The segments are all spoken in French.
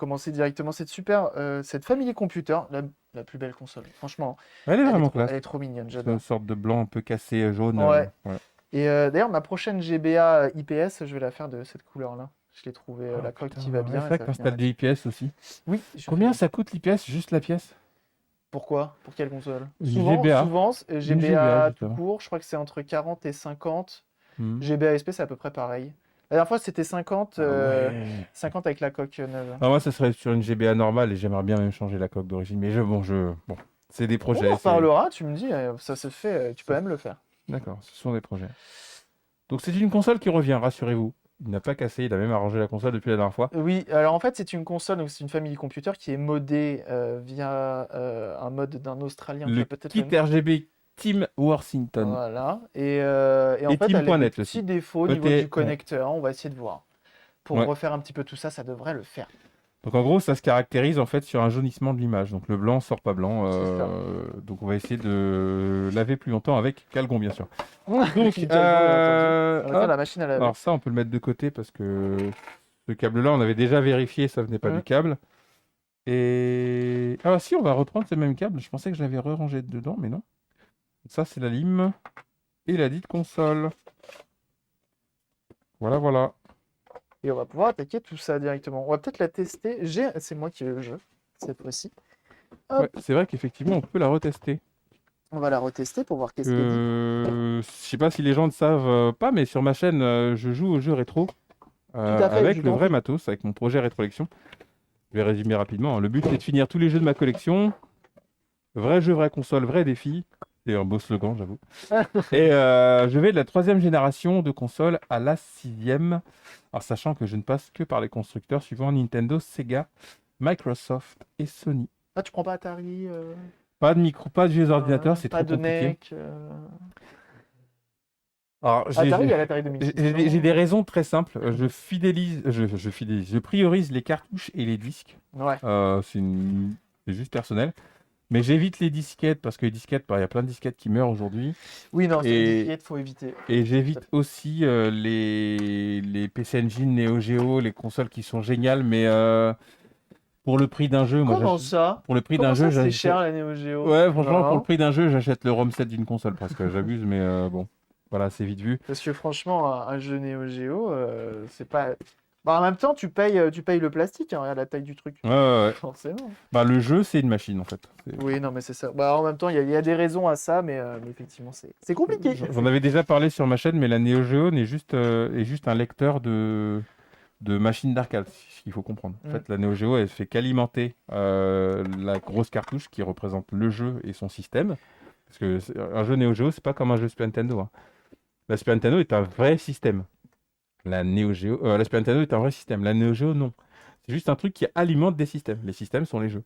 commencer directement cette cette Family Computer, la plus belle console. Franchement, Elle est vraiment classe. elle est trop mignonne, C'est une j'adore. sorte de blanc un peu cassé, jaune. Ouais. Ouais. Et d'ailleurs, ma prochaine GBA IPS, je vais la faire de cette couleur-là. Je l'ai trouvé, Oh la coque putain, qui va ouais, bien c'est et vrai ça que va bien t'installes des là-dessus. IPS aussi. Oui, je fais Combien des ça IPS. coûte l'IPS, juste la pièce? Pourquoi? Pour quelle console? Une Souvent, GBA. souvent, Une GBA, GBA tout justement. court, je crois que c'est entre 40 et 50. Hmm. GBA SP, c'est à peu près pareil. La dernière fois, c'était 50, Ah ouais. 50 avec la coque neuve. Ah, moi, ça serait sur une GBA normale et j'aimerais bien même changer la coque d'origine. Mais bon, c'est des On en projets, c'est. reparlera, tu me dis, ça se fait, tu peux ça- même le faire. D'accord, ce sont des projets. Donc c'est une console qui revient, rassurez-vous. Il n'a pas cassé, il a même arrangé la console depuis la dernière fois. Oui, alors en fait, c'est une console, donc c'est une famille computer qui est modée via un mode d'un Australien, tu Le as peut-être le kit nom. RGB Team Worthington. Voilà. Et en Et fait, elle a des Team.net petits aussi. défauts au niveau du ET, ouais. connecteur. On va essayer de voir. Pour Ouais. refaire un petit peu tout ça, ça devrait le faire. Donc en gros, ça se caractérise en fait sur un jaunissement de l'image. Donc le blanc sort pas blanc. C'est ça. Donc on va essayer de laver plus longtemps avec Calgon, bien sûr. Avec Donc, une Calgon, bien entendu. On va faire hop. la machine à laver. Alors ça, on peut le mettre de côté parce que ce câble-là, on avait déjà vérifié, ça venait pas Hmm. du câble. Et... Ah si, on va reprendre ce même câble. Je pensais que je l'avais re-rangé dedans, mais non. Ça, c'est la lime et la dite console. Voilà, voilà. Et on va pouvoir attaquer tout ça directement. On va peut-être la tester. C'est moi qui ai le jeu, cette fois-ci. Ouais, Hop, c'est vrai qu'effectivement, on peut la retester. on va la retester pour voir qu'est-ce qu'elle dit. Je sais pas si les gens ne savent pas, mais sur ma chaîne, je joue aux jeux rétro Tout à fait, je avec le t'en vrai prie. matos, avec mon projet Rétrolection. Je vais résumer rapidement, hein. Le but, c'est de finir tous les jeux de ma collection. Vrai jeu, vraie console, vrai défi. C'est un beau slogan, j'avoue. Et je vais de la 3e génération de console à la 6e. Alors, sachant que je ne passe que par les constructeurs suivant Nintendo, Sega, Microsoft et Sony. Ah, tu prends pas Atari Pas de micro, pas de vieux ordinateurs, c'est pas trop de compliqué. NEC Alors, Atari, il y a l'Atari 2600. j'ai des raisons très simples. Je priorise les cartouches et les disques. Ouais. C'est juste personnel. Mais j'évite les disquettes parce que les disquettes, bah, il y a plein de disquettes qui meurent aujourd'hui. Oui, non, c'est une Et, disquette, faut éviter. et j'évite aussi les PC Engine, Neo Geo, les consoles qui sont géniales, mais pour le prix d'un jeu, Comment ça? pour le prix d'un Comment jeu, ça, c'est j'achète. cher la Neo Geo? Ouais, franchement, pour le Non. prix d'un jeu, j'achète le ROM set d'une console presque. J'abuse, mais bon, voilà, c'est vite vu. Parce que franchement, un jeu Neo Geo, c'est pas. Bah, en même temps, tu payes le plastique, hein, regarde la taille du truc. Ouais, ouais, ouais. Forcément. Bah, le jeu, c'est une machine en fait. Oui, non, mais c'est ça. Bah, en même temps, il y a des raisons à ça, mais effectivement, c'est compliqué. J'en avais déjà parlé sur ma chaîne, mais la Neo Geo est juste un lecteur de machines d'arcade, c'est ce qu'il faut comprendre. En Mm. fait, la Neo Geo, elle fait qu'alimenter la grosse cartouche qui représente le jeu et son système. Parce que un jeu Neo Geo, c'est pas comme un jeu Super Nintendo, hein. La Super Nintendo est un vrai système. La Super Nintendo est un vrai système. La Neo Geo, non. C'est juste un truc qui alimente des systèmes. Les systèmes sont les jeux.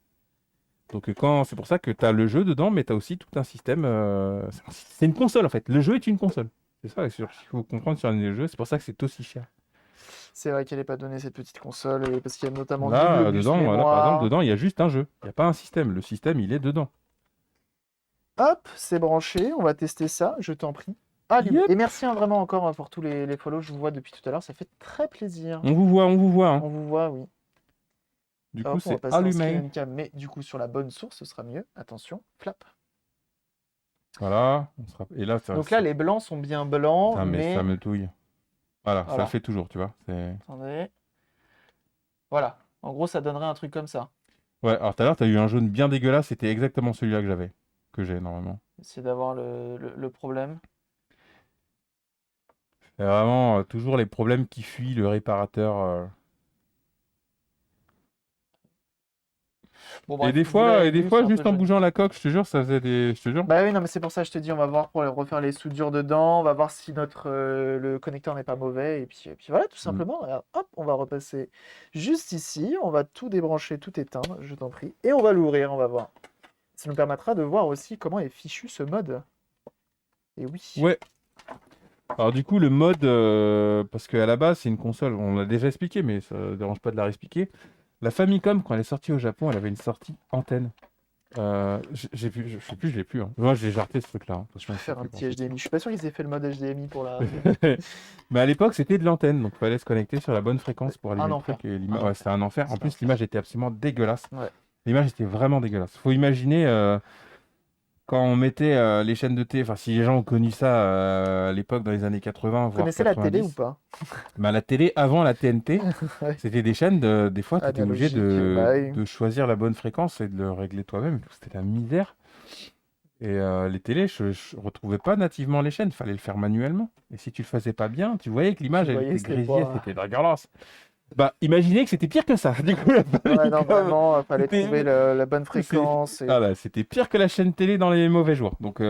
Donc c'est pour ça que tu as le jeu dedans, mais tu as aussi tout un système. C'est une console en fait. Le jeu est une console. C'est ça qu'il faut comprendre sur un jeu. C'est pour ça que c'est aussi cher. C'est vrai qu'elle n'est pas donnée cette petite console, et parce qu'il y a notamment Là, double bus dedans, là, par exemple, mémoire. dedans, il y a juste un jeu. Il n'y a pas un système. Le système, il est dedans. Hop, c'est branché, on va tester ça, je t'en prie. Allumé. Yep. Et merci hein, vraiment encore pour tous les follow, je vous vois depuis tout à l'heure, ça fait très plaisir. On vous voit. Hein. On vous voit, oui. Du Hop, coup, on va c'est passer en allumé. screen cam, mais du coup sur la bonne source, ce sera mieux. Attention, flap. Voilà. Et là, Donc là, les blancs sont bien blancs, Putain, mais mais... ça me touille. Voilà, ça Voilà, le fait toujours, tu vois. attendez. Voilà, en gros, ça donnerait un truc comme ça. Ouais, alors tout à l'heure, tu as eu un jaune bien dégueulasse. C'était exactement celui-là que j'ai normalement. Essayer d'avoir le problème. C'est vraiment toujours les problèmes qui fuient le réparateur. Bon Et bref, vous l'avez des vu, c'est fois, un peu juste en jaune. bougeant la coque, je te jure, ça faisait des. Je te jure. Bah oui, non, mais c'est pour ça que je te dis, on va voir pour refaire les soudures dedans, on va voir si le connecteur n'est pas mauvais, et puis voilà, tout Mm. simplement. Alors, hop, on va repasser juste ici, on va tout débrancher, tout éteindre, je t'en prie, et on va l'ouvrir, on va voir. Ça nous permettra de voir aussi comment est fichu ce mode. Et oui. Ouais. Alors du coup, le mode, parce qu'à la base, c'est une console, on l'a déjà expliqué, mais ça ne dérange pas de la réexpliquer. La Famicom, quand elle est sortie au Japon, elle avait une sortie antenne. Je sais plus, je l'ai plus, hein. Moi, j'ai jarté ce truc-là, hein. Je vais Franchement, je sais faire un plus petit comment HDMI. Je suis pas sûr qu'ils aient fait le mode HDMI pour la. c'est. Mais à l'époque, c'était de l'antenne, donc il fallait se connecter sur la bonne fréquence pour Un allumer le enfer. truc. Et Un ouais, c'était un enfer. En C'est un plus, enfer. l'image était absolument dégueulasse. Ouais. L'image était vraiment dégueulasse. Faut imaginer quand on mettait les chaînes de télé, enfin, si les gens ont connu ça à l'époque, dans les années 80, Vous voire connaissez la télé ou 90, pas? bah, la télé avant la TNT, Ouais. c'était des chaînes, des fois, tu étais obligé Analogique. Bah oui. de choisir la bonne fréquence et de le régler toi-même. C'était la misère. Et les télés, je retrouvais pas nativement les chaînes, fallait le faire manuellement. Et si tu le faisais pas bien, tu voyais que Tu l'image, elle voyais, était c'était grésillée, pas. c'était dégueulasse. Bah, imaginez que c'était pire que ça. Du coup, la Ouais, non, Famicom, vraiment, fallait c'était trouver la bonne fréquence. Et... ah bah, c'était pire que la chaîne télé dans les mauvais jours. Donc,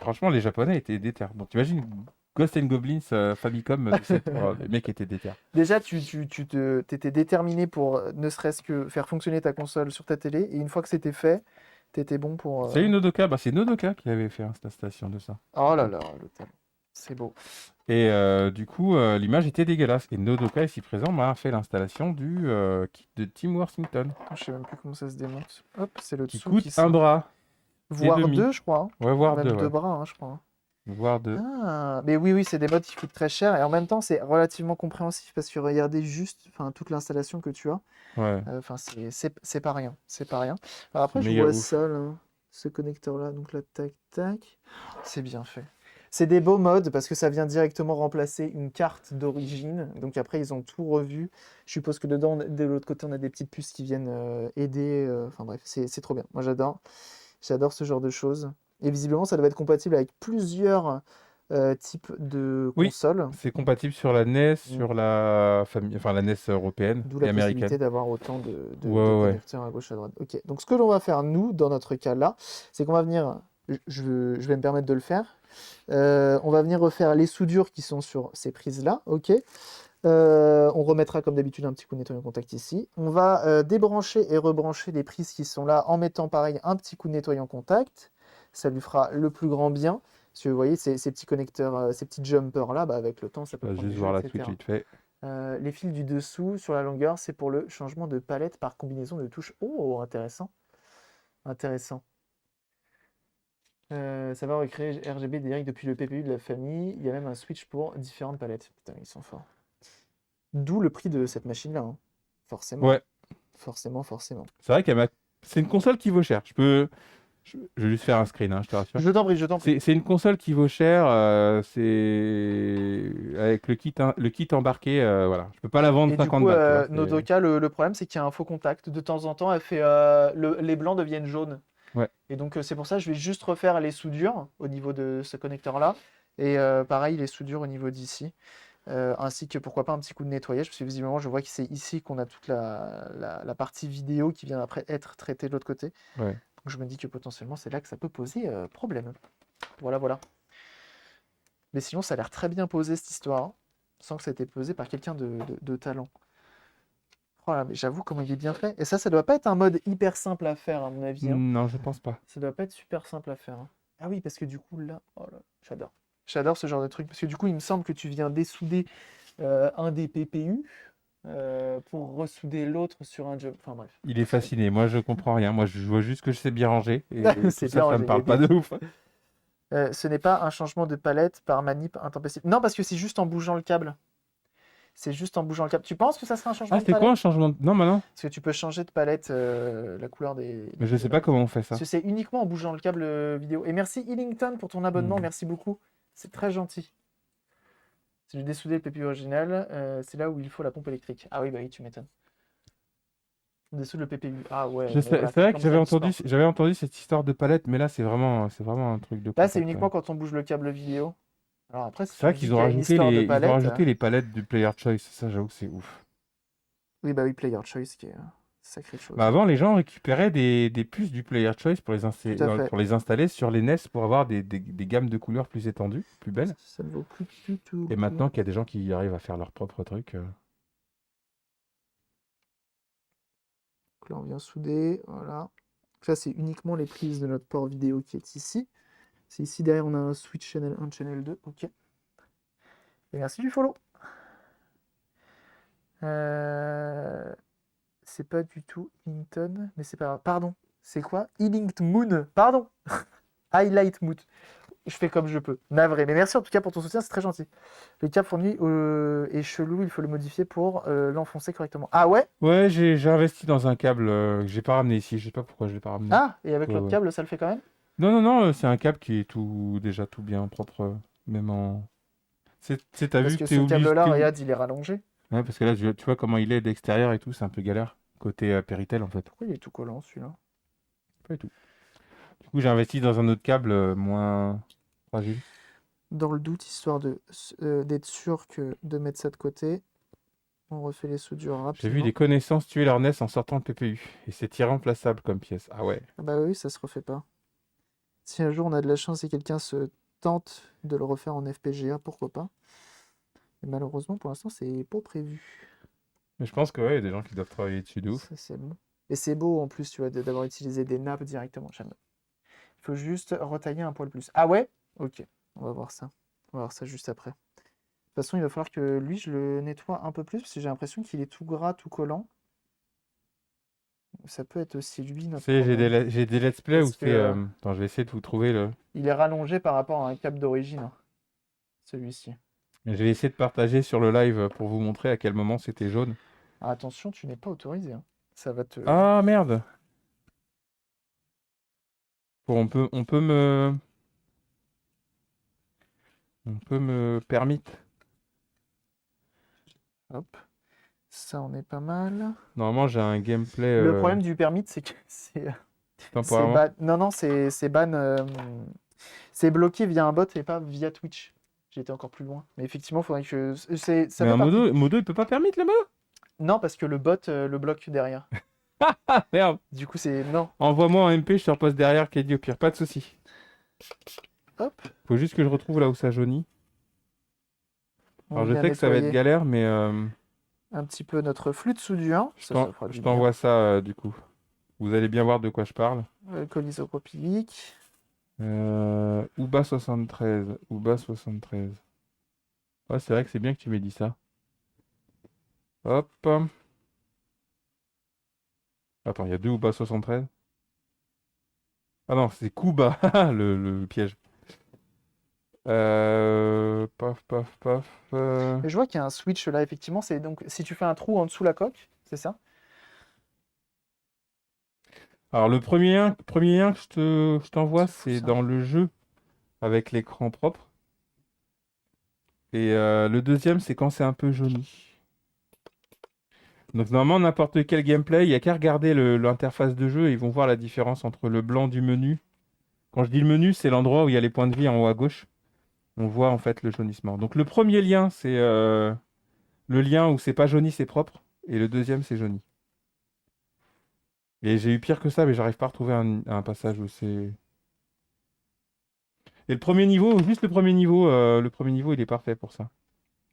franchement, les Japonais étaient déter. Donc, t'imagines Ghost and Goblins Famicom de cette... oh, les mecs étaient déter. Déjà, t'étais déterminé pour ne serait-ce que faire fonctionner ta console sur ta télé. Et une fois que c'était fait, t'étais bon pour. C'est une Nodoka, bah, c'est Nodoka qui avait fait l'installation de ça. Oh là là, le talent. C'est beau. Et du coup, l'image était dégueulasse. Et Nodoka, ici présent, m'a fait l'installation du kit de Tim Worthington, Je sais même plus comment ça se démonte. Hop, c'est le qui dessous coûte qui un sort. bras et Voire demi. deux, je crois, hein. Ouais, voire deux, Même deux ouais. bras, hein, je crois, hein. Voire deux. Ah, mais oui, oui, c'est des modes qui coûtent très cher et en même temps, c'est relativement compréhensif parce que regardez juste, enfin, toute l'installation que tu as. Ouais, Enfin, c'est pas rien, c'est pas rien. Alors c'est après, je méga vois ouf. ça, là, ce connecteur-là, donc là, tac, tac, c'est bien fait. C'est des beaux modes parce que ça vient directement remplacer une carte d'origine. Donc après, ils ont tout revu. Je suppose que dedans, de l'autre côté, on a des petites puces qui viennent aider. Enfin bref, c'est trop bien. Moi, j'adore. J'adore ce genre de choses. Et visiblement, ça doit être compatible avec plusieurs types de Oui, consoles. c'est compatible sur la NES, Mm. sur la famille, enfin la NES européenne D'où et la américaine. possibilité d'avoir autant Ouais, de ouais, ouais. connecteurs à gauche, à droite. Ok, donc ce que l'on va faire, nous, dans notre cas là, c'est qu'on va venir, je vais me permettre de le faire, on va venir refaire les soudures qui sont sur ces prises-là, ok. On remettra comme d'habitude un petit coup de nettoyant contact ici. On va débrancher et rebrancher les prises qui sont là en mettant pareil un petit coup de nettoyant contact. Ça lui fera le plus grand bien. Parce que vous voyez, ces petits connecteurs, ces petits jumpers là, bah, avec le temps, ça peut Je vais prendre du juste jeu, voir la Switch etc. vite fait. Les fils du dessous sur la longueur, c'est pour le changement de palette par combinaison de touches. Oh, intéressant. Intéressant. Ça va recréer RGB direct depuis le PPU de la famille. Il y a même un switch pour différentes palettes. Putain, ils sont forts. D'où le prix de cette machine-là, hein. Forcément. Ouais, Forcément, forcément. c'est vrai c'est une console qui vaut cher. Je vais juste faire un screen, hein, je te rassure. Je t'en prie, je t'en prie. C'est une console qui vaut cher. C'est avec le kit embarqué. Voilà, je peux pas la vendre Et du 50 coup, balles, tu vois. Nodoka, le problème, c'est qu'il y a un faux contact. De temps en temps, elle fait, les blancs deviennent jaunes. Ouais. Et donc, c'est pour ça que je vais juste refaire les soudures au niveau de ce connecteur-là. Et pareil, les soudures au niveau d'ici. Ainsi que pourquoi pas un petit coup de nettoyage, parce que visiblement, je vois que c'est ici qu'on a toute la partie vidéo qui vient après être traitée de l'autre côté. Ouais. Donc, je me dis que potentiellement, c'est là que ça peut poser problème. Voilà, voilà. Mais sinon, ça a l'air très bien posé cette histoire, hein, sans que ça ait été posé par quelqu'un de talent. Oh là, mais j'avoue comment il est bien fait. Et ça doit pas être un mode hyper simple à faire, à mon avis, hein. Non, je pense pas. Ça doit pas être super simple à faire, hein. Ah oui, parce que du coup, là, oh là, j'adore. J'adore ce genre de truc. Parce que du coup, il me semble que tu viens dessouder un des PPU pour ressouder l'autre sur un job. Enfin bref. Il est fasciné. Moi, je comprends rien. Moi, je vois juste que je sais bien ranger. Et tout C'est ça, bien ça me rangé, parle pas de ouf. ce n'est pas un changement de palette par manip intempestif. Non, parce que c'est juste en bougeant le câble. C'est juste en bougeant le câble. Tu penses que ça serait un changement Ah, de c'était quoi un palette? changement de... Non, maintenant. Parce que tu peux changer de palette, la couleur Mais je des sais pas palettes. comment on fait Parce ça. que c'est uniquement en bougeant le câble vidéo. Et merci Illington pour ton abonnement, Hmm. merci beaucoup. C'est très gentil. Si je dessoudé le PPU original, c'est là où il faut la pompe électrique. Ah oui, bah oui, tu m'étonnes. On dessoude le PPU. Ah ouais, mais voilà, C'est vrai que comme ça, l'histoire. j'avais entendu cette histoire de palette, mais là, c'est vraiment un truc de Là, c'est contact, uniquement ouais. quand on bouge le câble vidéo. Alors après, si C'est tu vrai me dis qu'ils qu'il ont y a une rajouté histoire de ils ont palette, rajouté les palettes du Player Choice. Ça, j'avoue que c'est ouf. oui, bah oui, Player Choice, qui est sacrée Bah, chose. avant, les gens récupéraient des puces du Player Choice Tout à fait. pour les installer sur les NES pour avoir des gammes de couleurs plus étendues, plus belles. Ça ne vaut plus du tout le Et coup. maintenant qu'il y a des gens qui arrivent à faire leur propre truc. Donc là, on vient souder, voilà. Ça, c'est uniquement les prises de notre port vidéo qui est ici. C'est ici derrière, on a un switch channel 1, channel 2. Ok. Et merci du follow. C'est pas du tout Hinton, mais c'est pas grave. Pardon. C'est quoi? Inked Moon. Pardon. Highlight Moon. Je fais comme je peux. Navré. Mais merci en tout cas pour ton soutien, c'est très gentil. Le câble fourni est chelou, il faut le modifier pour l'enfoncer correctement. Ah ouais? Ouais, j'ai investi dans un câble que j'ai pas ramené ici. Je sais pas pourquoi je l'ai pas ramené. Ah, et avec Ouais, l'autre ouais. câble, ça le fait quand même? Non, non, non, c'est un câble qui est déjà tout bien propre, même en. T'as Parce vu que que t'es ce obligé. câble-là, Riyad, il est rallongé. Ouais, parce que là, tu vois comment il est d'extérieur et tout, c'est un peu galère. Côté Péritel, en fait. Pourquoi il est tout collant celui-là? Pas du tout. Du coup, j'ai investi dans un autre câble moins fragile. Dans le doute, histoire d'être sûr que de mettre ça de côté, on refait les soudures J'ai vu rapidement. des connaissances tuer leur NES en sortant le PPU. Et c'est irremplaçable comme pièce. Ah ouais. Ah bah oui, ça se refait pas. Si un jour on a de la chance et quelqu'un se tente de le refaire en FPGA, pourquoi pas? Mais malheureusement, pour l'instant, c'est pas prévu. Mais je pense que ouais, il y a des gens qui doivent travailler dessus de ouf. Ça, c'est bon. Et c'est beau en plus, tu vois, d'avoir utilisé des nappes directement. J'aime. Il faut juste retailler un poil plus. Ah ouais? Ok, on va voir ça. On va voir ça juste après. De toute façon, il va falloir que lui, je le nettoie un peu plus parce que j'ai l'impression qu'il est tout gras, tout collant. Ça peut être aussi lui Tu notre sais, problème. j'ai des let's play où Parce c'est. que Attends, je vais essayer de vous trouver le. il est rallongé par rapport à un câble d'origine, hein, celui-ci. Je vais essayer de partager sur le live pour vous montrer à quel moment c'était jaune. Ah, attention, tu n'es pas autorisé, hein. Ça va te. Ah merde! Bon, on peut me permit. Hop. Ça, on est pas mal. Normalement, j'ai un gameplay Le problème du permit, c'est que c'est temporairement. ban. Non, non, c'est ban. C'est bloqué via un bot et pas via Twitch. J'ai été encore plus loin. Mais effectivement, il faudrait que. Ça Mais fait un partie. modo, il peut pas permit là-bas? Non, parce que le bot le bloque derrière. Ah merde! Du coup, c'est. Non. Envoie-moi en MP, je te repasse derrière, Kedi, au pire, pas de soucis. Hop. Faut juste que je retrouve là où ça jaunit. On Alors je vient sais que ça va être nettoyer galère, mais un petit peu notre flux de soudure. Ça fera je du bien. t'envoie ça du coup. Vous allez bien voir de quoi je parle. Alcool isopropylique. Ouba 73. Ouba 73. Ouais, c'est vrai que c'est bien que tu m'aies dit ça. Hop. Attends, il y a deux Ouba 73. Ah non, c'est Kuba, le piège. Paf, paf, paf. Mais je vois qu'il y a un switch là, effectivement. C'est donc si tu fais un trou en dessous la coque, c'est ça? Alors le premier lien que je t'envoie, C'est fou c'est ça. dans le jeu avec l'écran propre. Et le deuxième, c'est quand c'est un peu jauni. Donc normalement, n'importe quel gameplay, il n'y a qu'à regarder l'interface de jeu et ils vont voir la différence entre le blanc du menu. Quand je dis le menu, c'est l'endroit où il y a les points de vie en haut à gauche. On voit en fait le jaunissement. Donc le premier lien, c'est le lien où c'est pas jauni, c'est propre. Et le deuxième, c'est jauni. Et j'ai eu pire que ça, mais j'arrive pas à retrouver un passage où c'est... Et le premier niveau, juste le premier niveau, il est parfait pour ça.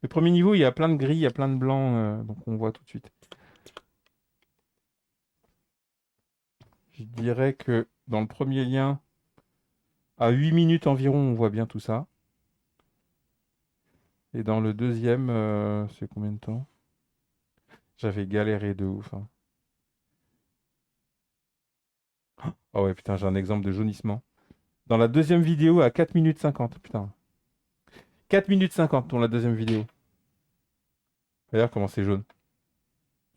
Le premier niveau, il y a plein de gris, il y a plein de blanc, donc on voit tout de suite. Je dirais que dans le premier lien, à 8 minutes environ, on voit bien tout ça. Et dans le deuxième, c'est combien de temps? J'avais galéré de ouf, hein. Ah ouais, putain, j'ai un exemple de jaunissement. Dans la deuxième vidéo, à 4 minutes 50, putain. 4 minutes 50 dans la deuxième vidéo. Regarde comment c'est jaune.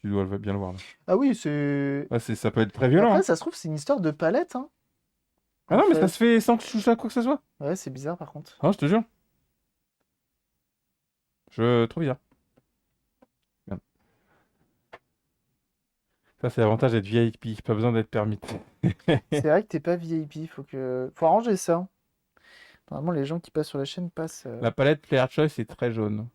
Tu dois bien le voir là. Ah oui, c'est. Ah, ça peut être très violent, Après, hein. ça se trouve, c'est une histoire de palette, hein. Ah En non, mais ça fait. se fait sans que je touche à quoi que ce soit. Ouais, c'est bizarre par contre. Ah, je te jure. Je trouve bien. Merde. Ça, c'est l'avantage d'être VIP. Pas besoin d'être permis. C'est vrai que t'es pas VIP, faut arranger ça. Normalement, les gens qui passent sur la chaîne passent. La palette Player Choice est très jaune.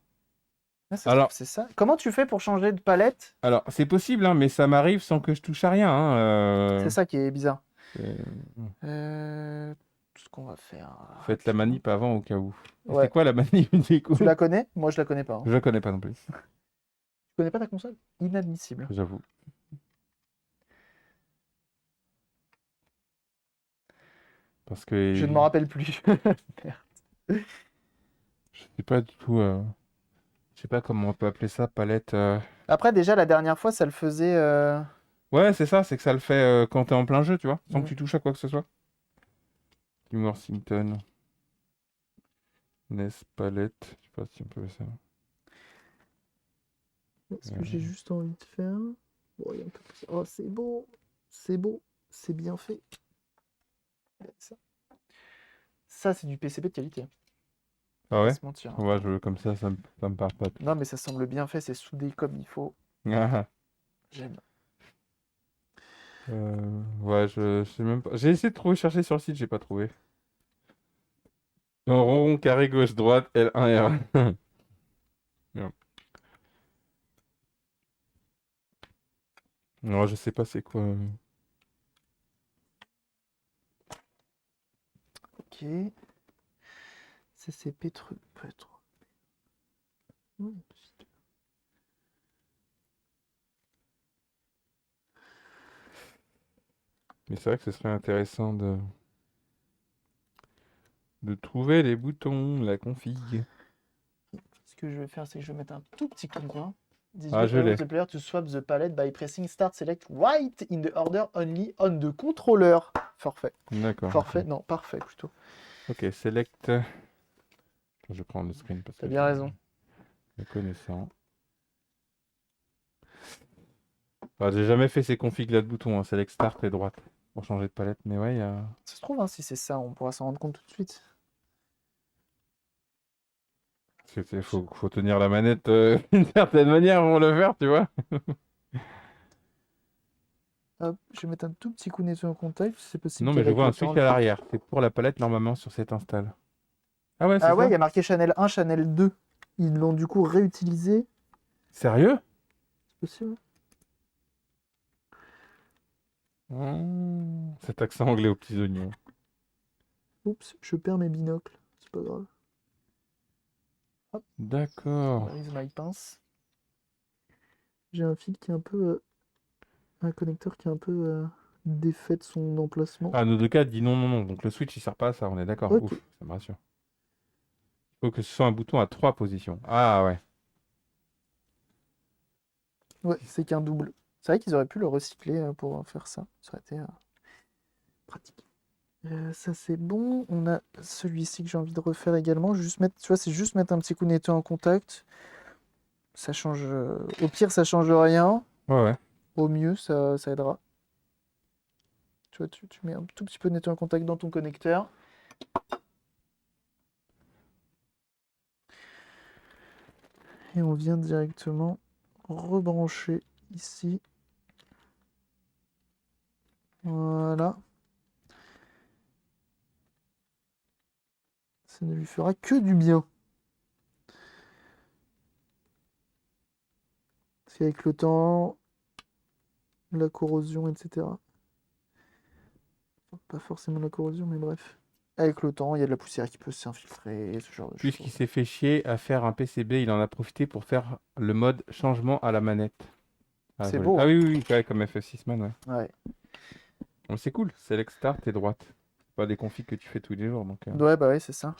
Ah, ça se trouve, Alors, c'est ça. Comment tu fais pour changer de palette? c'est possible, hein, mais ça m'arrive sans que je touche à rien, hein, C'est ça qui est bizarre. c'est- Tout ce qu'on va faire Faites la rapidement. manip avant au cas où. Et c'est Ouais. quoi la manip du coup? Tu la connais? Moi, je la connais pas, hein. Je la connais pas non plus, Tu connais pas ta console? Inadmissible. j'avoue. Parce Je que ne m'en rappelle plus. Merde. je sais pas du tout. Je sais pas comment on peut appeler ça, palette. Après, déjà, la dernière fois, ça le faisait. Ouais, c'est ça, c'est que ça le fait quand t'es en plein jeu, tu vois, sans que Mm. tu touches à quoi que ce soit. Tim Worthington, NES Palette, je sais pas si on peut ça. Ce que j'ai juste envie de faire. Bon, il y a un peu plus. Oh, c'est beau, c'est bien fait. Ça, ça c'est du PCB de qualité. On Ah va pas ouais? se mentir. Ouais, comme ça me parle pas. Non, mais ça semble bien fait, c'est soudé comme il faut. Ah, J'aime. ouais, je sais même pas. J'ai essayé de chercher sur le site, j'ai pas trouvé. En rond, carré, gauche, droite, L1, R1. Non, non, je sais pas c'est quoi. Ok. CCP truc. Peut-être. Ouais, Mais c'est vrai que ce serait intéressant de trouver les boutons, la config. ce que je vais faire, c'est que je vais mettre un tout petit coin. This Ah, view je allows l'ai. the player to swap the palette by pressing start select right in the order only on the controller. Forfait. D'accord. Forfait, Ok. non, parfait plutôt. Ok, select. Attends, je vais prendre le screen parce T'as que bien raison. le connaissant. Ah, j'ai jamais fait ces configs là de boutons, hein. Select start et droite pour changer de palette. Mais ouais, il y a. Ça se trouve, hein, si c'est ça, on pourra s'en rendre compte tout de suite. Parce que faut tenir la manette d'une certaine manière pour le faire, tu vois. Hop, je vais mettre un tout petit coup nettoyant contact, c'est possible Non, mais je qu'avec vois un le temps. switch à l'arrière. C'est pour la palette normalement sur cette install. Ah ouais, c'est Ah ouais, il ça? y a marqué Chanel 1, Chanel 2. Ils l'ont du coup réutilisé. Sérieux? C'est possible? Cet accent anglais aux petits oignons. Oups, je perds mes binocles. C'est pas grave. Hop, D'accord. where is my pince? J'ai un fil qui est un peu. Un connecteur qui est un peu défait de son emplacement. Ah, nos deux cas dit non, non, non. Donc le switch il sert pas à ça, on est d'accord. Ok. Ouf, ça me rassure. Il faut que ce soit un bouton à 3 positions. Ah ouais. Ouais, c'est qu'un double. C'est vrai qu'ils auraient pu le recycler pour faire ça. Ça aurait été pratique. Ça c'est bon. On a celui-ci que j'ai envie de refaire également. Juste mettre, tu vois, c'est juste mettre un petit coup de nettoyant en contact. Ça change. Au pire, ça change rien. Ouais, ouais. Au mieux, ça aidera. Tu vois, tu mets un tout petit peu de nettoyant en contact dans ton connecteur. Et on vient directement rebrancher ici. Voilà. Ça ne lui fera que du bien. Parce qu'avec le temps, la corrosion, etc. Enfin, pas forcément la corrosion, mais bref. Avec le temps, il y a de la poussière qui peut s'infiltrer, ce genre de Puisqu'il choses. s'est fait chier à faire un PCB, il en a profité pour faire le mode changement à la manette. Ah, C'est joli. beau, Ah hein? oui, oui, oui, ouais, comme FF6 Man, ouais. Ouais. Bon, c'est cool. Select start et droite. C'est pas des configs que tu fais tous les jours. Donc, Ouais, bah ouais, c'est ça.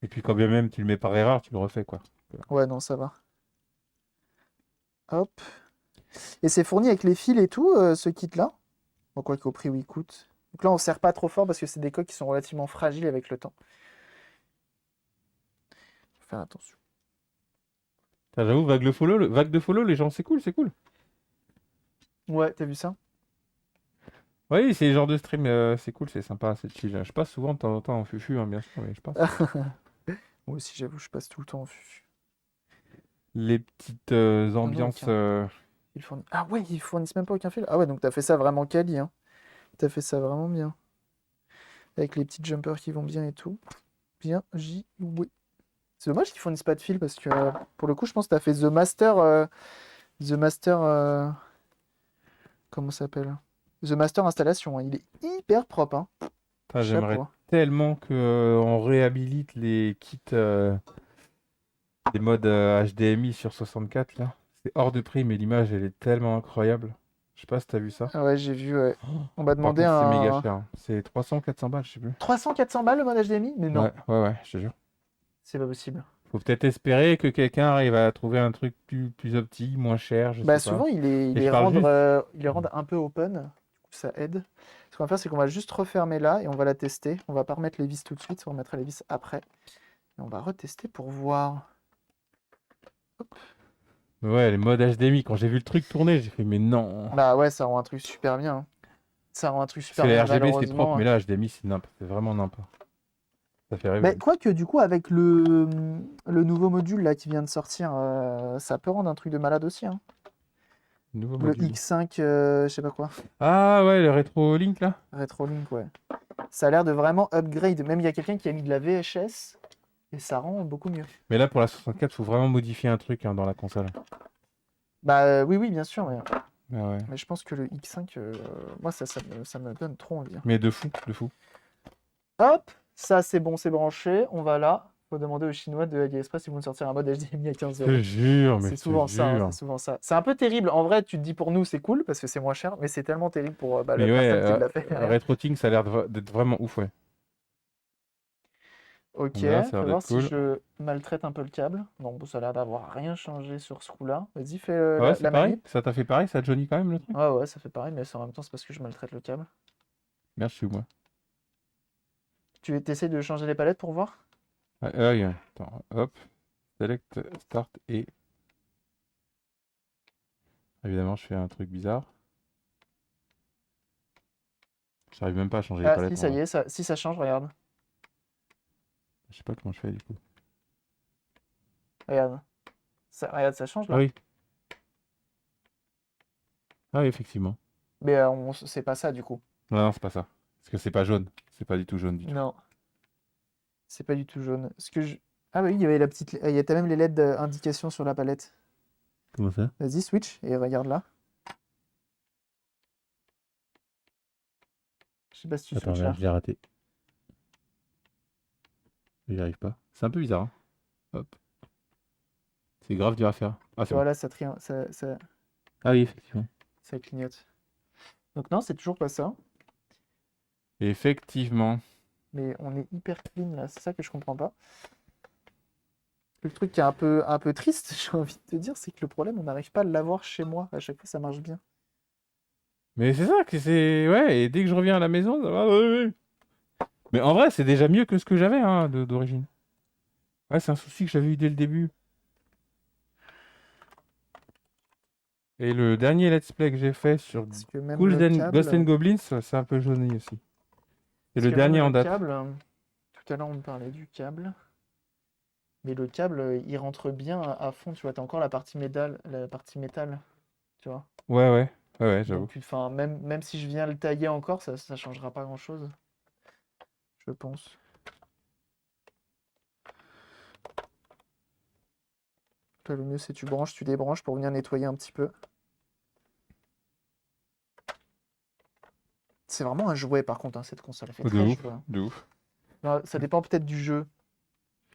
Et puis quand bien même tu le mets par erreur, tu le refais, quoi. Ouais, non, ça va. Hop. Et c'est fourni avec les fils et tout, ce kit-là. Bon, quoi qu'au prix où il coûte. Donc là, on ne serre pas trop fort parce que c'est des coques qui sont relativement fragiles avec le temps. Faut faire attention. Putain, j'avoue, vague de follow, les gens, c'est cool, c'est cool. Ouais, t'as vu ça? Oui, c'est le genre de stream, c'est cool, c'est sympa, c'est chill. Je passe souvent de temps en temps en fufu, hein, bien sûr, mais je passe. Moi aussi, j'avoue, je passe tout le temps en fufu. Les petites Non, non, ambiances. aucun. Ah ouais, ils fournissent même pas aucun fil. Ah ouais, donc t'as fait ça vraiment quali, hein. T'as fait ça vraiment bien. Avec les petits jumpers qui vont bien et tout. Bien joué. C'est dommage qu'ils fournissent pas de fil parce que pour le coup, je pense que t'as fait The Master. The Master. Comment ça s'appelle? The Master installation, hein. Il est hyper propre, hein. Putain, j'aimerais Chapeau, hein. tellement que on réhabilite les kits des modes HDMI sur 64 là. C'est hors de prix, mais l'image elle est tellement incroyable. Je sais pas si t'as vu ça. Ah ouais, j'ai vu, ouais. On m'a Par demandé contre, c'est méga un cher, hein. C'est 300 400 balles, je sais plus. 300-400 balles le mode HDMI? Mais non, Ouais, ouais, ouais, je te jure. c'est pas possible. Faut peut-être espérer que quelqu'un arrive à trouver un truc plus opti, moins cher, je Bah sais pas. souvent Et je parle juste. il les rendre un peu open, du coup ça aide. Ce qu'on va faire c'est qu'on va juste refermer là et on va la tester. On va pas remettre les vis tout de suite, on remettra les vis après. Et on va retester pour voir. Ouais, les modes HDMI, quand j'ai vu le truc tourner, j'ai fait, mais non. Bah ouais, ça rend un truc super bien, hein. Ça rend un truc Parce que super les bien, RGB c'était propre, malheureusement, mais hein. là, HDMI c'est nimp, c'est vraiment nimp. Ça fait rêver. Mais quoique du coup avec le nouveau module là qui vient de sortir, ça peut rendre un truc de malade aussi, hein. Nouveau Le module. X5, je sais pas quoi. Ah ouais, le rétro link là. Retrolink, ouais. Ça a l'air de vraiment upgrade. Même il y a quelqu'un qui a mis de la VHS et ça rend beaucoup mieux. Mais là, pour la 64, faut vraiment modifier un truc hein, dans la console. Bah oui, oui, bien sûr. Ah ouais. Mais je pense que le X5, moi, ça me donne trop envie, hein. Mais de fou, de fou. Hop, ça c'est bon, c'est branché. On va là. Faut demander aux Chinois de AliExpress s'ils vont nous sortir un mode HDMI à 15 Je te euros. jure, mais C'est je te souvent ça, hein, c'est jure. souvent ça. C'est un peu terrible. En vrai, tu te dis pour nous, c'est cool parce que c'est moins cher, mais c'est tellement terrible pour bah, la Mais ouais, personne qui l'a fait derrière. RetroTink, ça a l'air d'être vraiment ouf, ouais. Ok, Donc là, ça a fais l'air voir d'être si cool. je maltraite un peu le câble. Non, bon, ça a l'air d'avoir rien changé sur ce coup-là. Vas-y, fais Ah ouais, c'est la pareil? manip. Ça t'a fait pareil? Ça, Johnny, quand même, le truc? Ouais, ouais, ça fait pareil, mais en même temps, c'est parce que je maltraite le câble. Merci, moi. Tu essaies de changer les palettes pour voir? Ouais, ouais, attends, hop. Select, start et. Évidemment, je fais un truc bizarre. J'arrive même pas à changer les Ah, si, palettes en ça y vrai. est, si ça change, regarde. Je sais pas comment je fais du coup. Regarde. Regarde, ça change Ah là. oui, ah oui, effectivement. Mais c'est pas ça du coup. Non, non, c'est pas ça. Parce que c'est pas jaune. C'est pas du tout jaune du tout. Non, c'est pas du tout jaune. Ah oui, il y avait la petite. Il y a t'as même les LED d'indication sur la palette. Comment ça? Vas-y, switch et regarde là. Je sais pas si tu Attends, switches merde, là. je l'ai raté. J'y arrive pas. C'est un peu bizarre, hein. Hop. C'est grave dur à faire. Ah, Tu c'est vois bon. là, Ah oui, effectivement. ça clignote. Donc non, c'est toujours pas ça. Effectivement. Mais on est hyper clean là, c'est ça que je comprends pas. Le truc qui est un peu triste, j'ai envie de te dire, c'est que le problème, on n'arrive pas à l'avoir chez moi. À chaque fois, ça marche bien. Mais c'est ça que c'est. Ouais, et dès que je reviens à la maison, ça va. Ouais, ouais. Mais en vrai, c'est déjà mieux que ce que j'avais hein, d'origine. Ouais, c'est un souci que j'avais eu dès le début. Et le dernier let's play que j'ai fait sur Parce que même Ghouls le Ghosts câble, and Goblins, c'est un peu jauni aussi. C'est parce le que même dernier en le date. câble, tout à l'heure on me parlait du câble, mais le câble, il rentre bien à fond, tu vois, t'as encore la partie métal, tu vois. Ouais, ouais. Ouais, ouais, j'avoue. Donc, enfin, même si je viens le tailler encore, ça changera pas grand-chose, je pense. Toi, le mieux, c'est tu branches, tu débranches pour venir nettoyer un petit peu. C'est vraiment un jouet, par contre, hein, cette console. Elle fait De très ouf, jouet, hein. de ouf. Non, ça dépend peut-être du jeu.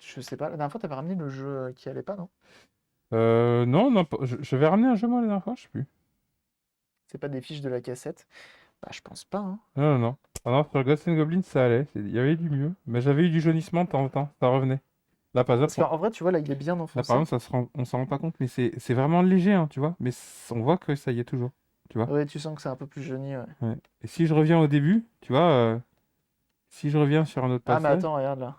Je sais pas. La dernière fois, t'avais ramené le jeu qui allait pas, non? Non, non, je vais ramener un jeu moi la dernière fois, je sais plus. C'est pas des fiches de la cassette? Bah, je pense pas, hein. Non, non, non. Ah non, sur Ghosts and Goblins, ça allait. Il y avait du mieux. Mais j'avais eu du jaunissement de temps en temps. Ça revenait. Là, par exemple, Parce qu'en vrai, tu vois, là, il est bien là, par enfoncé. exemple on s'en rend pas compte, mais c'est vraiment léger, hein, tu vois. Mais on voit que ça y est toujours. Tu vois. Ouais, tu sens que c'est un peu plus jauni, ouais. Ouais. Et si je reviens au début, tu vois, si je reviens sur un autre Ah, mais passage, attends, regarde là.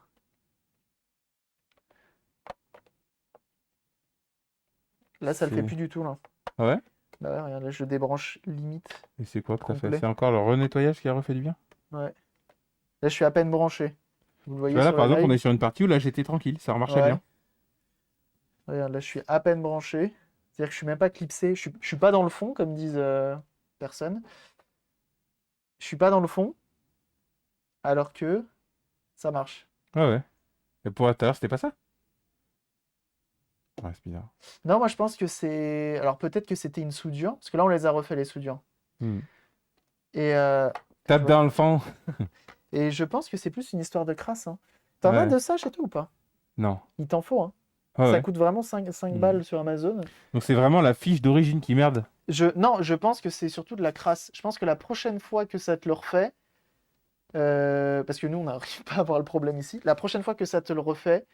Là, ça le fait c'est. plus du tout, là. Ah ouais? Bah ouais, regarde, là, je débranche limite Et c'est quoi que t'as fait? complet. C'est encore le renettoyage qui a refait du bien? Ouais. Là, je suis à peine branché. Vous le Tu voyez vois, là, sur par le exemple, on live? est sur une partie où là, j'étais tranquille, ça remarchait Ouais. bien. Regarde, là, je suis à peine branché. C'est-à-dire que je suis même pas clipsé. Je suis pas dans le fond, comme disent personne. Je suis pas dans le fond, alors que ça marche. Ah ouais. Et pour tout à l'heure, c'était pas ça? Ouais, c'est bizarre. Non, moi, je pense que c'est... Alors, peut-être que c'était une soudure, parce que là, on les a refait, les soudures. Hmm. Et, tu Tape vois. dans le fond. Et je pense que c'est plus une histoire de crasse, hein. T'en as Ouais. de ça chez toi ou pas? Non. Il t'en faut, hein. Ah Ça ouais. coûte vraiment 5 Hmm. balles sur Amazon. Donc c'est vraiment la fiche d'origine qui merde. Non, je pense que c'est surtout de la crasse. Je pense que la prochaine fois que ça te le refait, parce que nous, on n'arrive pas à avoir le problème ici, la prochaine fois que ça te le refait,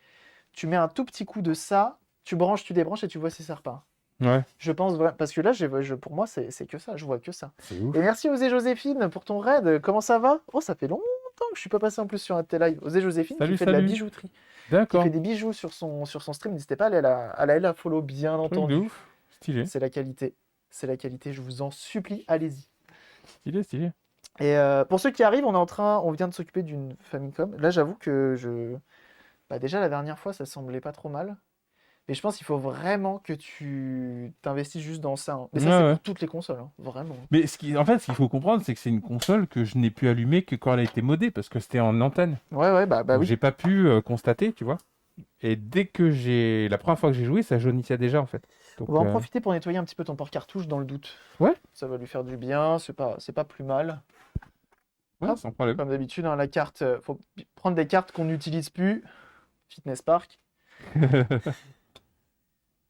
tu mets un tout petit coup de ça, tu branches, tu débranches et tu vois si ça repart. Ouais, Je pense vraiment, parce que là, pour moi, c'est que ça, je vois que ça. c'est ouf. Et merci Osée Joséphine pour ton raid. Comment ça va? Oh, ça fait longtemps que je suis pas passé en plus sur un tel live. Osée Joséphine qui Salut, fait de la salut. bijouterie, qui D'accord. fait des bijoux sur son stream. N'hésitez pas à aller la follow, bien Truc de entendu. ouf. Stylé. C'est la qualité. C'est la qualité, je vous en supplie, allez-y. Stylé, stylé. Et pour ceux qui arrivent, on vient de s'occuper d'une Famicom. Là, j'avoue que bah, déjà la dernière fois, ça semblait pas trop mal. Mais je pense qu'il faut vraiment que tu t'investisses juste dans ça, hein. Mais ça, Ouais, c'est ouais. pour toutes les consoles, hein, vraiment. Mais en fait, ce qu'il faut comprendre, c'est que c'est une console que je n'ai pu allumer que quand elle a été modée, parce que c'était en antenne. Ouais, bah Donc oui. j'ai pas pu constater, tu vois. Et dès que la première fois que j'ai joué, ça jaunissait déjà en fait. Donc, On va en profiter pour nettoyer un petit peu ton port-cartouche dans le doute. Ouais. Ça va lui faire du bien, c'est pas plus mal. Ouais, Hop, sans problème. comme d'habitude, hein, la carte, faut prendre des cartes qu'on n'utilise plus. Fitness Park.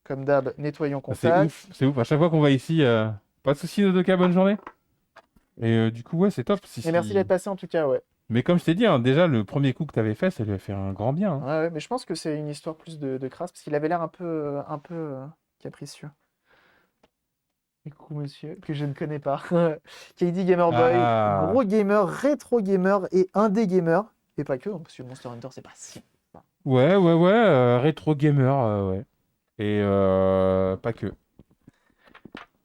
Comme d'hab, nettoyons Ah, c'est contact. ouf, c'est ouf. À chaque fois qu'on va ici, pas de soucis, Nodoka, bonne journée. Et du coup, ouais, c'est top. Et merci d'être passé en tout cas, ouais. Mais comme je t'ai dit, hein, déjà, le premier coup que tu avais fait, ça lui a fait un grand bien, hein. Ouais, mais je pense que c'est une histoire plus de crasse, parce qu'il avait l'air un peu capricieux. Et coucou monsieur, que je ne connais pas. KD Gamer Boy, Ah, gros gamer, rétro gamer et indé gamer. Et pas que, hein, parce que Monster Hunter, c'est pas si. ouais, rétro gamer, ouais. Et pas que.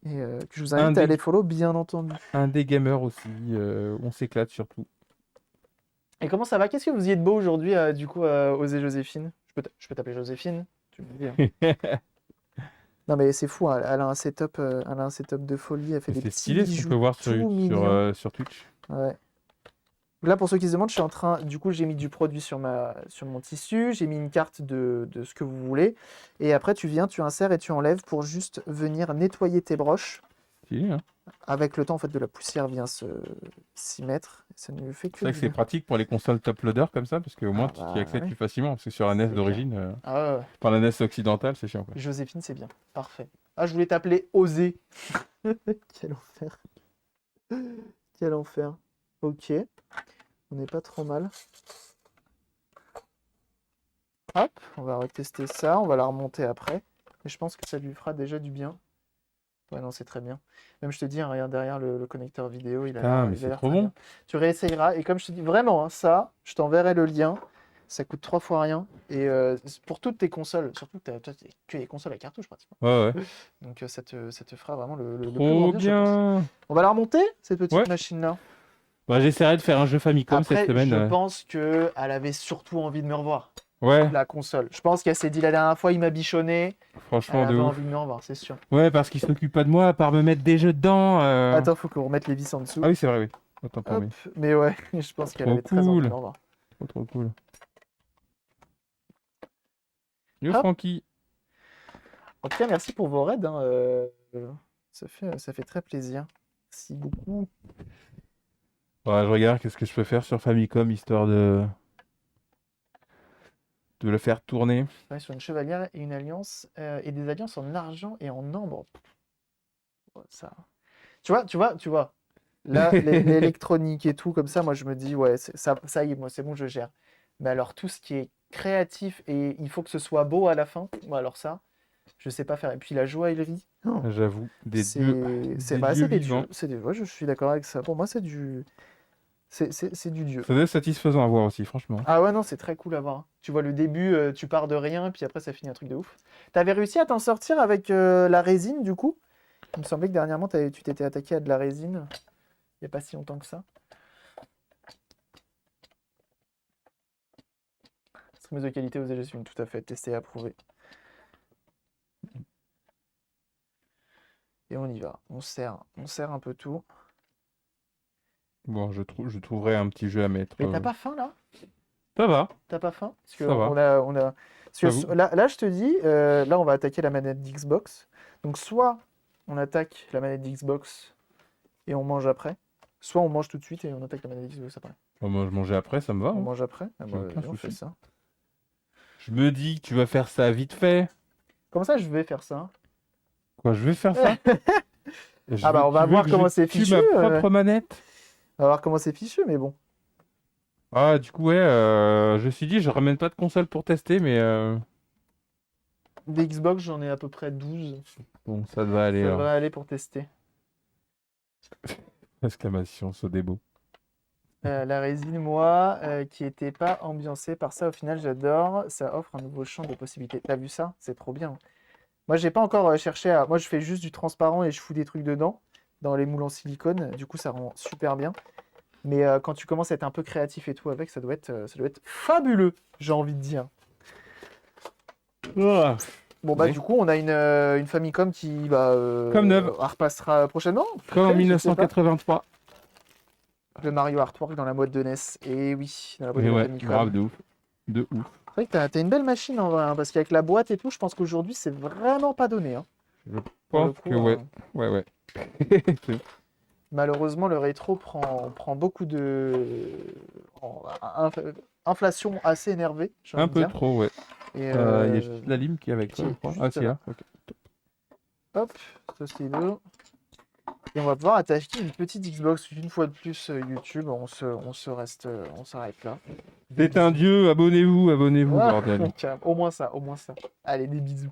Et que je vous Un invite à des, aller follow, bien entendu. un des gamers aussi, on s'éclate surtout. Et comment ça va? Qu'est-ce que vous y êtes beau aujourd'hui, du coup, Osée Joséphine? Je peux t'appeler Joséphine? Tu me dis, hein. Non, mais c'est fou, hein, elle a un setup de folie, elle fait Mais des c'est petits stylé ce qu'on bijoux peut voir sur, tout mignons. sur Twitch. Ouais. Là, pour ceux qui se demandent, je suis en train. Du coup, j'ai mis du produit sur mon tissu, j'ai mis une carte de ce que vous voulez. Et après, tu viens, tu insères et tu enlèves pour juste venir nettoyer tes broches. Stylé, hein. Avec le temps, en fait, de la poussière vient s'y mettre. Ça ne fait que C'est vrai du que c'est bien. pratique pour les consoles top loader comme ça, parce qu'au moins Ah tu y bah accèdes ouais, plus facilement. Parce que sur la NES c'est clair. d'origine, Ah ouais, enfin la NES occidentale, c'est chiant quoi. Joséphine, c'est bien. Parfait. Ah, je voulais t'appeler Osée. Quel enfer. Quel enfer. Ok. On n'est pas trop mal. Hop, on va retester ça. On va la remonter après. Mais je pense que ça lui fera déjà du bien. Ouais, non, c'est très bien. Même je te dis, hein, regarde derrière le connecteur vidéo, Putain, mais il a c'est l'air trop très bon. bien. Tu réessayeras. Et comme je te dis, vraiment, hein, ça, je t'enverrai le lien. Ça coûte 3 fois rien. Et c'est pour toutes tes consoles, surtout que toi, t'as que les consoles à cartouche pratiquement. Ouais, ouais. Donc ça te fera vraiment le plus grand Trop bien, je pense. bien. On va la remonter, cette Ouais. petite machine-là. Bah, j'essaierai de faire un jeu Famicom cette Après, semaine. je pense qu'elle avait surtout envie de me revoir, Ouais, la console. Je pense qu'elle s'est dit la dernière fois, il m'a bichonné. Elle franchement, de avait ouf. envie de me revoir, c'est sûr. Ouais, parce qu'il s'occupe pas de moi à part me mettre des jeux dedans. Attends, faut qu'on remette les vis en Ah dessous. oui, c'est vrai, oui. Autant pour Hop, moi. mais ouais, je pense qu'elle Trop avait très envie de cool. me revoir. Trop, trop cool. Yo, Hop, Francky. en tout cas, merci pour vos raids, hein, ça fait très plaisir. Merci beaucoup. Ouais, je regarde qu'est-ce que je peux faire sur Famicom histoire de le faire tourner. Ouais, sur une chevalière et une alliance, et des alliances en argent et en ambre. Ouais, ça. Tu vois. Là, l'électronique et tout, comme ça, moi je me dis, ouais, ça y est, moi c'est bon, je gère. Mais alors tout ce qui est créatif et il faut que ce soit beau à la fin, moi alors ça, je sais pas faire. Et puis la joaillerie, oh, J'avoue, des bah, dieux c'est des vivants. dieux. Ouais, je suis d'accord avec ça. Pour moi, c'est du dieu. Ça doit être satisfaisant à voir aussi, franchement. Ah ouais, non, c'est très cool à voir. Tu vois le début, tu pars de rien, puis après ça finit un truc de ouf. T'avais réussi à t'en sortir avec la résine du coup? Il me semblait que dernièrement tu t'étais attaqué à de la résine, il n'y a pas si longtemps que ça. Streameuse de qualité aux élections, tout à fait, testé et approuvé. Et on y va, on sert un peu tout. Bon, je trouverai un petit jeu à mettre. Mais t'as pas faim là? Ça va, T'as pas faim? Parce que ça va. parce que J'avoue. là, je te dis, là, on va attaquer la manette d'Xbox. Donc, soit on attaque la manette d'Xbox et on mange après, soit on mange tout de suite et on attaque la manette d'Xbox après. Bon, moi, je mangeais après, ça me va, On hein. mange après? Ah J'ai bah, aucun vas-y, on fait souci. ça. Je me dis que tu vas faire ça vite fait. Comment ça, je vais faire ça? Quoi, je vais faire ça? Ah bah, on va voir comment c'est Tu fichu. ma propre manette? On va voir comment c'est fichu, mais bon. Ah, du coup, ouais, je me suis dit, je ramène pas de console pour tester, mais Des Xbox, j'en ai à peu près 12. bon, ça devrait aller. Ça devrait aller pour tester. Exclamation, Sodebo. La résine, moi, qui était pas ambiancée par ça, au final, j'adore. Ça offre un nouveau champ de possibilités. T'as vu ça? C'est trop bien. Moi, j'ai pas encore cherché à. Moi, je fais juste du transparent et je fous des trucs dedans, dans les moules en silicone. Du coup, ça rend super bien. Mais quand tu commences à être un peu créatif et tout avec, ça doit être fabuleux, j'ai envie de dire. Ah, Bon, bah, bon. du coup, on a une Famicom qui Comme neuf, repassera prochainement. comme en Peut-être, je sais pas. 1983. Le Mario Artwork dans la boîte de NES. Et oui, dans la boîte Et de la ouais, grave Famicom. de ouf. De ouf. C'est vrai que t'as une belle machine en vrai, hein, parce qu'avec la boîte et tout, je pense qu'aujourd'hui, c'est vraiment pas donné, hein. Je Pour le pense que coup, ouais. Ouais, ouais. malheureusement, le rétro prend beaucoup de inflation assez énervée, j'ai Un envie de peu dire. trop, ouais. Et Il y a juste la lime qui est avec qui toi, je est crois. Ah, juste c'est là. là. Ok. Hop, ce stylo. Et on va pouvoir attaquer une petite Xbox une fois de plus YouTube. On s'arrête là. Des C'est un bisous. dieu, abonnez-vous, abonnez-vous, Ah, bordel. au moins ça, au moins ça. Allez, des bisous.